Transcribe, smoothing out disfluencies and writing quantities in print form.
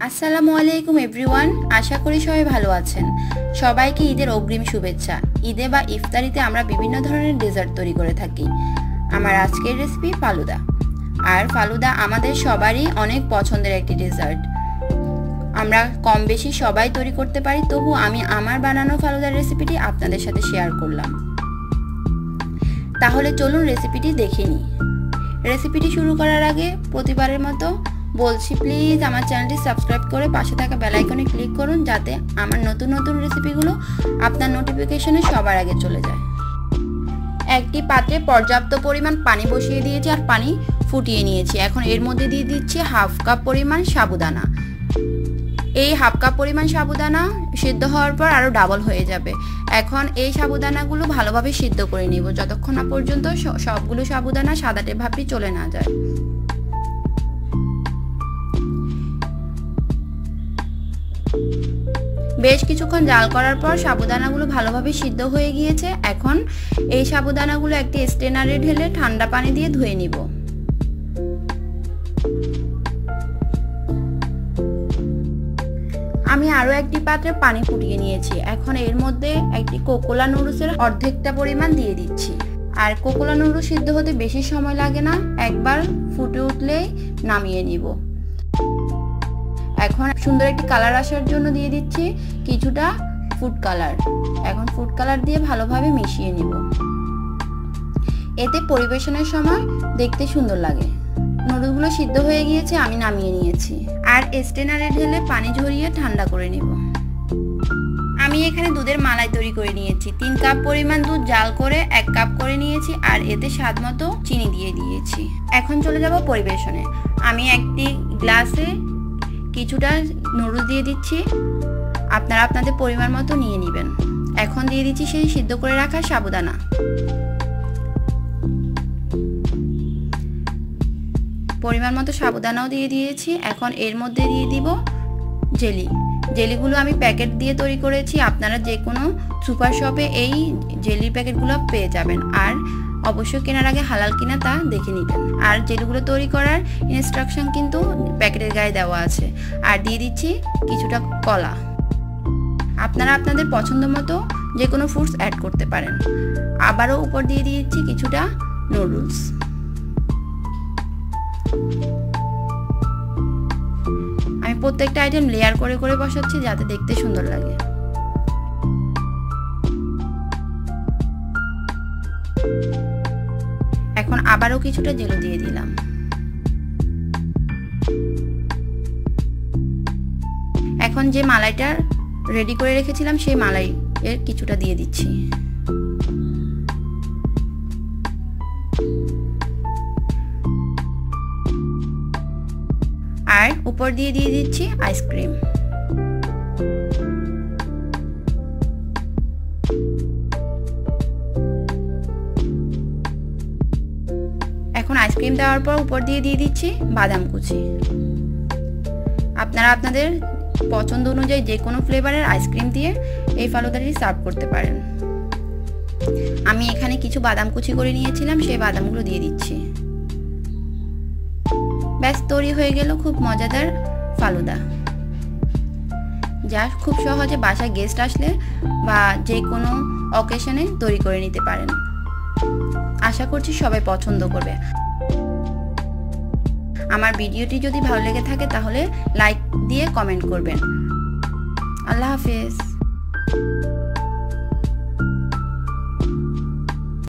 আসসালামু আলাইকুম এভরিওয়ান, আশা করি সবাই ভালো আছেন। সবাইকে ঈদের অগ্রিম শুভেচ্ছা। ঈদে বা ইফতারিতে আমরা বিভিন্ন ধরনের ডেজার্ট তৈরি করে থাকি। আমার আজকের রেসিপি ফালুদা। আর ফালুদা আমাদের সবারই অনেক পছন্দের একটি ডেজার্ট। আমরা কম বেশি সবাই তৈরি করতে পারি, তবু আমি আমার বানানো ফালুদার রেসিপিটি আপনাদের সাথে শেয়ার করলাম। তাহলে চলুন রেসিপিটি দেখে নিই। রেসিপিটি শুরু করার আগে প্রতিবারের মতো বলছি, প্লিজ আমার চ্যানেলটি সাবস্ক্রাইব করে পাশে থাকা বেল আইকনে ক্লিক করুন, যাতে আমার নতুন নতুন রেসিপিগুলো আপনার নোটিফিকেশনে সবার আগে চলে যায়। একটি পাত্রে পর্যাপ্ত পরিমাণ পানি বসিয়ে দিয়েছি আর পানি ফুটিয়ে নিয়েছি। এখন এর মধ্যে দিয়ে দিচ্ছি হাফ কাপ পরিমাণ সাবুদানা। এই হাফ কাপ পরিমাণ সাবুদানা সিদ্ধ হওয়ার পর আরও ডাবল হয়ে যাবে। এখন এই সাবুদানাগুলো ভালোভাবে সিদ্ধ করে নিব, যতক্ষণ না পর্যন্ত সবগুলো সাবুদানা সাদাটে ভাবটি চলে না যায়। বেশ কিছুক্ষণ জাল করার পর সাবুদানাগুলো ভালোভাবে সিদ্ধ হয়ে গিয়েছে। এখন এই সাবুদানাগুলো একটি স্ট্রেনারে ঢেলে ঠান্ডা পানি দিয়ে ধুয়ে নিব। আমি আরও একটি পাত্রে পানি ফুটিয়ে নিয়েছি। এখন এর মধ্যে একটি কোকোলা নুডলসের অর্ধেকটা পরিমাণ দিয়ে দিচ্ছি। আর কোকোলা নুডলস সিদ্ধ হতে বেশি সময় লাগে না, একবার ফুটে উঠলেই নামিয়ে নিব। এখন সুন্দর একটি কালার আসার জন্য দিয়ে দিচ্ছি কিছুটা ফুড কালার। এখন ফুড কালার দিয়ে ভালোভাবে মিশিয়ে নিব, এতে পরিবেশনের সময় দেখতে সুন্দর লাগে। নুডলসগুলো সিদ্ধ হয়ে গিয়েছে, আমি নামিয়ে নিয়েছি। আর স্ট্রেনারে ঢেলে পানি ঝরিয়ে ঠান্ডা করে নিব। আমি এখানে দুধের মালাই তৈরি করে নিয়েছি। 3 কাপ পরিমাণ দুধ জাল করে 1 কাপ করে নিয়েছি, আর এতে স্বাদ মতো চিনি দিয়ে দিয়েছি। এখন চলে যাব পরিবেশনে। আমি একটি গ্লাসে কিছুটা নুডলস দিয়ে দিচ্ছি, আপনারা আপনাদের পরিমাণ মতো নিয়ে নেবেন। এখন দিয়ে দিচ্ছি সেই সিদ্ধ করে রাখা সাবুদানা। পরিমাণ মতো সাবুদানাও দিয়ে দিয়েছি। এখন এর মধ্যে দিয়ে দিব জেলিগুলো আমি প্যাকেট দিয়ে তৈরি করেছি। আপনারা যে কোনো সুপার শপে এই জেলির প্যাকেটগুলো পেয়ে যাবেন, আর অবশ্যই কেনার আগে হালাল কিনা তা দেখে নেবেন। আর জেলিগুলো তৈরি করার ইনস্ট্রাকশন কিন্তু প্যাকেটের গায়ে দেওয়া আছে। আর দিয়ে দিচ্ছি কিছুটা কলা। আপনারা আপনাদের পছন্দ মতো যে কোনো ফ্রুটস অ্যাড করতে পারেন। আবারও উপর দিয়ে দিচ্ছি কিছুটা নুডলস। আমি প্রত্যেকটা আইটেম লেয়ার করে করে বসাচ্ছি, যাতে দেখতে সুন্দর লাগে। এখন আবারও কিছুটা জেলো দিয়ে দিলাম। এখন যে মালাইটা রেডি করে রেখেছিলাম সেই মালাই এর কিছুটা দিয়ে দিচ্ছি। আর উপর দিয়ে দিচ্ছি আইসক্রিম। এখন আইসক্রিম দেওয়ার পর উপর দিয়ে দিচ্ছি বাদাম কুচি। আপনারা আপনাদের পছন্দ অনুযায়ী যে কোনো ফ্লেভারের আইসক্রিম দিয়ে এই ফালুদাটি সার্ভ করতে পারেন। আমি এখানে কিছু বাদাম কুচি করে নিয়েছিলাম, সেই বাদামগুলো দিয়ে দিচ্ছি। ব্যাস তৈরি হয়ে গেল খুব মজাদার ফালুদা, যা খুব সহজে বাসায় গেস্ট আসলে বা যে কোনো অকেশনে তৈরি করে নিতে পারেন। আশা করছি সবাই পছন্দ করবে। আমার ভিডিওটি যদি ভালো লেগে থাকে তাহলে লাইক দিয়ে কমেন্ট করবেন। আল্লাহ হাফেজ।